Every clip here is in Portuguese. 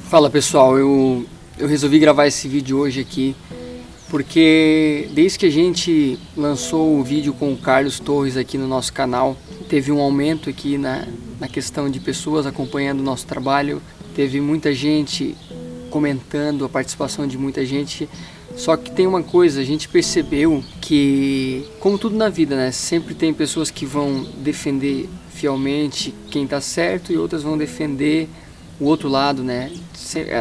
Fala pessoal, eu resolvi gravar esse vídeo hoje aqui porque desde que a gente lançou o vídeo com o Carlos Torres aqui no nosso canal, teve um aumento aqui na questão de pessoas acompanhando o nosso trabalho, teve muita gente comentando, a participação de muita gente. Só que tem uma coisa, a gente percebeu que, como tudo na vida, né, sempre tem pessoas que vão defender fielmente quem tá certo e outras vão defender o outro lado, né?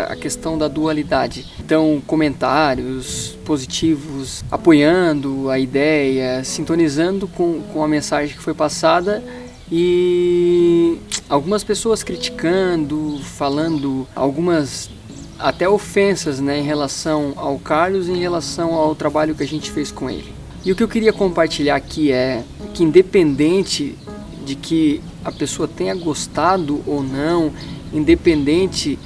A questão da dualidade. Então, comentários positivos, apoiando a ideia, sintonizando com a mensagem que foi passada, e algumas pessoas criticando, falando algumas até ofensas, né, em relação ao Carlos e em relação ao trabalho que a gente fez com ele. E o que eu queria compartilhar aqui é que, independente de que a pessoa tenha gostado ou não, independente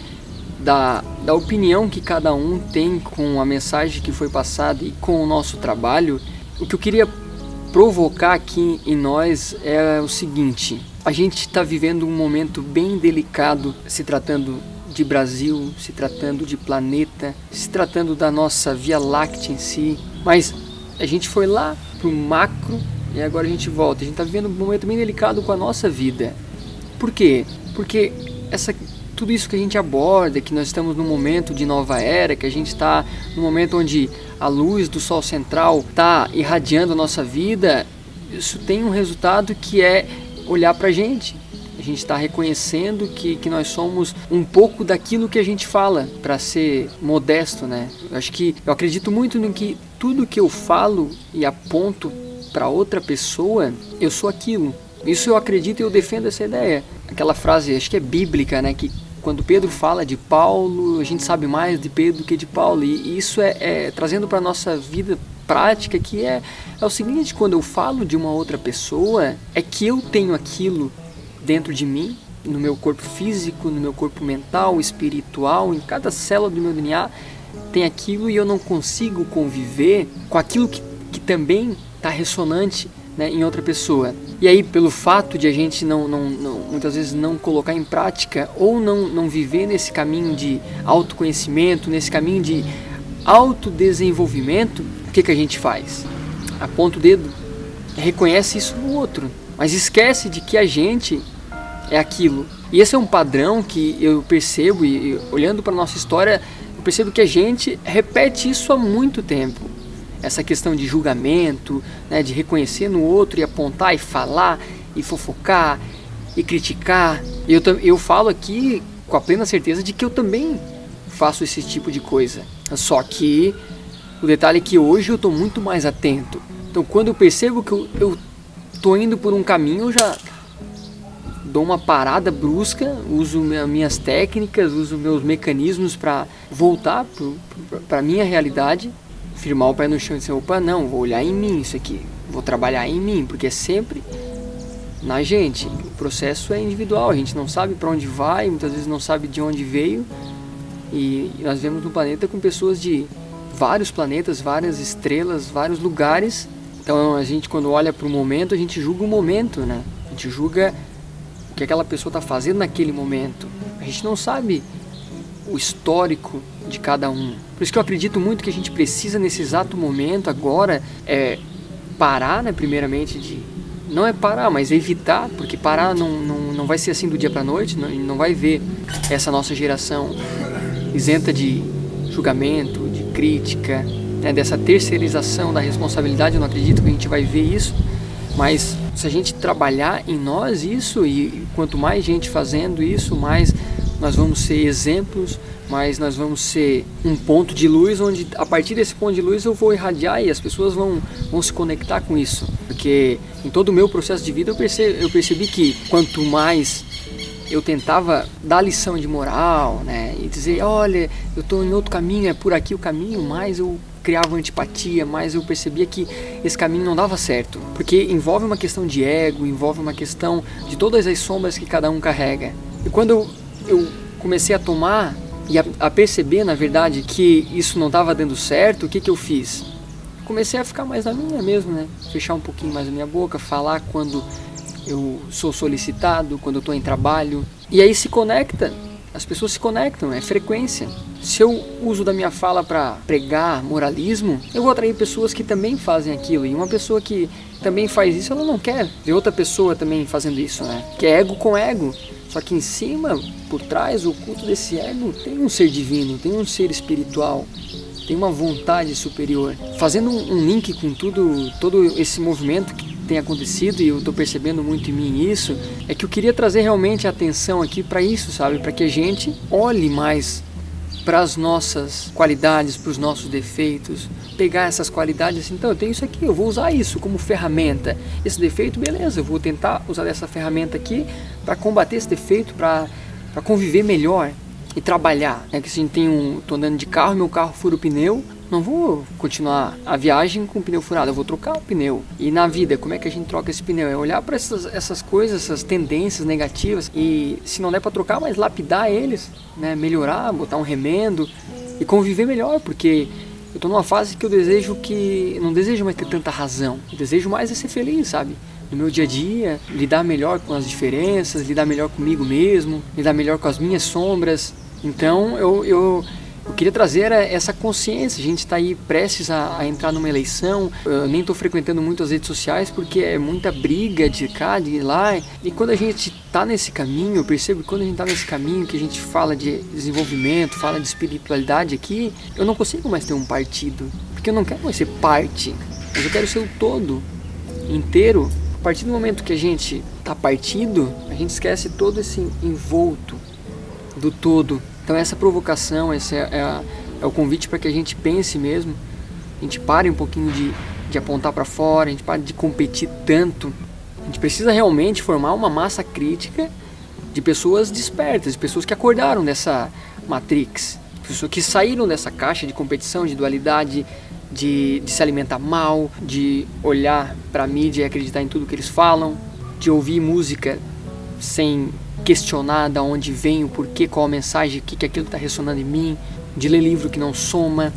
da opinião que cada um tem com a mensagem que foi passada e com o nosso trabalho, o que eu queria provocar aqui em nós é o seguinte: a gente está vivendo um momento bem delicado, se tratando de Brasil, se tratando de planeta, se tratando da nossa Via Láctea em si, mas a gente foi lá pro macro e agora a gente volta. A gente está vivendo um momento bem delicado com a nossa vida. Por quê? Porque tudo isso que a gente aborda, que nós estamos num momento de nova era, que a gente está num momento onde a luz do Sol Central está irradiando a nossa vida, isso tem um resultado que é olhar pra gente. A gente está reconhecendo que nós somos um pouco daquilo que a gente fala, para ser modesto, né? Eu acredito muito no que tudo que eu falo e aponto para outra pessoa, eu sou aquilo. Isso eu acredito e eu defendo essa ideia. Aquela frase, acho que é bíblica, né? Que quando Pedro fala de Paulo, a gente sabe mais de Pedro do que de Paulo. E isso é trazendo para a nossa vida prática, que é o seguinte: quando eu falo de uma outra pessoa, é que eu tenho aquilo dentro de mim, no meu corpo físico, no meu corpo mental, espiritual, em cada célula do meu DNA tem aquilo, e eu não consigo conviver com aquilo que também está ressonante, né, em outra pessoa. E aí, pelo fato de a gente muitas vezes não colocar em prática ou não viver nesse caminho de autoconhecimento, nesse caminho de autodesenvolvimento, o que a gente faz? Aponta o dedo, reconhece isso no outro, mas esquece de que a gente é aquilo. E esse é um padrão que eu percebo, e olhando para a nossa história, eu percebo que a gente repete isso há muito tempo. Essa questão de julgamento, né, de reconhecer no outro e apontar e falar e fofocar e criticar. Eu falo aqui com a plena certeza de que eu também faço esse tipo de coisa. Só que o detalhe é que hoje eu estou muito mais atento. Então, quando eu percebo que eu estou indo por um caminho, eu já dou uma parada brusca, uso minhas técnicas, uso meus mecanismos para voltar para a minha realidade, firmar o pé no chão e dizer: opa, não, vou olhar em mim isso aqui, vou trabalhar em mim, porque é sempre na gente. O processo é individual, a gente não sabe para onde vai, muitas vezes não sabe de onde veio, e nós vivemos num planeta com pessoas de vários planetas, várias estrelas, vários lugares. Então a gente, quando olha para o momento, a gente julga o momento, né? A gente julga o que aquela pessoa está fazendo naquele momento. A gente não sabe o histórico de cada um. Por isso que eu acredito muito que a gente precisa, nesse exato momento agora, parar, né, primeiramente, não é parar, mas evitar, porque parar não vai ser assim do dia para a noite, não vai ver essa nossa geração isenta de julgamento, de crítica, né, dessa terceirização da responsabilidade. Eu não acredito que a gente vai ver isso, mas se a gente trabalhar em nós isso, e quanto mais gente fazendo isso, mais nós vamos ser exemplos, mais nós vamos ser um ponto de luz, onde a partir desse ponto de luz eu vou irradiar e as pessoas vão se conectar com isso. Porque em todo o meu processo de vida eu percebi que quanto mais eu tentava dar lição de moral, né, e dizer: olha, eu estou em outro caminho, é por aqui o caminho, mais eu criava antipatia, mais eu percebia que esse caminho não dava certo, porque envolve uma questão de ego, envolve uma questão de todas as sombras que cada um carrega. E quando eu comecei a tomar e a perceber, na verdade, que isso não estava dando certo, o que eu fiz? Comecei a ficar mais na minha mesmo, né? Fechar um pouquinho mais a minha boca, falar quando eu sou solicitado, quando eu estou em trabalho. E aí se conecta, as pessoas se conectam, é frequência. Se eu uso da minha fala para pregar moralismo, eu vou atrair pessoas que também fazem aquilo. E uma pessoa que também faz isso, ela não quer ver outra pessoa também fazendo isso, né? Que é ego com ego. Só que em cima, por trás, oculto desse ego, tem um ser divino, tem um ser espiritual, tem uma vontade superior. Fazendo um link com todo esse movimento que tem acontecido, e eu estou percebendo muito em mim isso, é que eu queria trazer realmente a atenção aqui para isso, sabe? Para que a gente olhe mais para as nossas qualidades, para os nossos defeitos, pegar essas qualidades assim, então eu tenho isso aqui, eu vou usar isso como ferramenta, esse defeito, beleza, eu vou tentar usar essa ferramenta aqui para combater esse defeito, para conviver melhor e trabalhar. É que se a gente tô andando de carro, meu carro fura o pneu, não vou continuar a viagem com o pneu furado, eu vou trocar o pneu. E na vida, como é que a gente troca esse pneu? É olhar para essas coisas, essas tendências negativas e, se não der para trocar, mas lapidar eles, né? Melhorar, botar um remendo e conviver melhor, porque eu tô numa fase que eu não desejo mais ter tanta razão, eu desejo mais é ser feliz, sabe? No meu dia a dia, lidar melhor com as diferenças, lidar melhor comigo mesmo, lidar melhor com as minhas sombras. Então eu queria trazer essa consciência. A gente está aí prestes a entrar numa eleição. Eu nem estou frequentando muito as redes sociais porque é muita briga de cá, de lá. E quando a gente está nesse caminho, eu percebo que quando a gente está nesse caminho, que a gente fala de desenvolvimento, fala de espiritualidade aqui, eu não consigo mais ter um partido. Porque eu não quero mais ser parte, mas eu quero ser o todo, inteiro. A partir do momento que a gente está partido, a gente esquece todo esse envolto do todo. Então essa provocação, esse é o convite para que a gente pense mesmo, a gente pare um pouquinho de apontar para fora, a gente pare de competir tanto. A gente precisa realmente formar uma massa crítica de pessoas despertas, de pessoas que acordaram dessa matrix, pessoas que saíram dessa caixa de competição, de dualidade, de se alimentar mal, de olhar para a mídia e acreditar em tudo que eles falam, de ouvir música sem questionar de onde vem, o porquê, qual a mensagem, o que aquilo está ressonando em mim, de ler livro que não soma,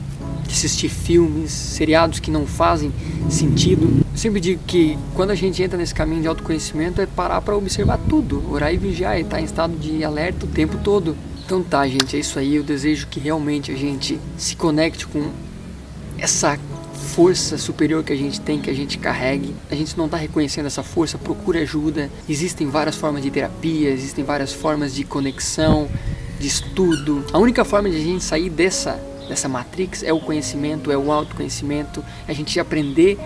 de assistir filmes, seriados que não fazem sentido. Eu sempre digo que quando a gente entra nesse caminho de autoconhecimento é parar para observar tudo, orar e vigiar, e estar em estado de alerta o tempo todo. Então tá, gente, é isso aí. Eu desejo que realmente a gente se conecte com essa força superior que a gente tem, que a gente carregue. A gente não está reconhecendo essa força, procure ajuda. Existem várias formas de terapia, existem várias formas de conexão, de estudo. A única forma de a gente sair dessa matrix é o conhecimento, é o autoconhecimento, a gente aprender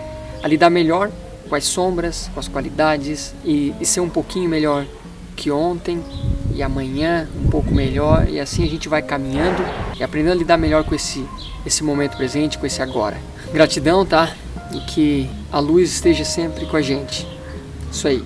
a lidar melhor com as sombras, com as qualidades e ser um pouquinho melhor que ontem e amanhã um pouco melhor, e assim a gente vai caminhando e aprendendo a lidar melhor com esse momento presente, com esse agora. Gratidão, tá? E que a luz esteja sempre com a gente. Isso aí.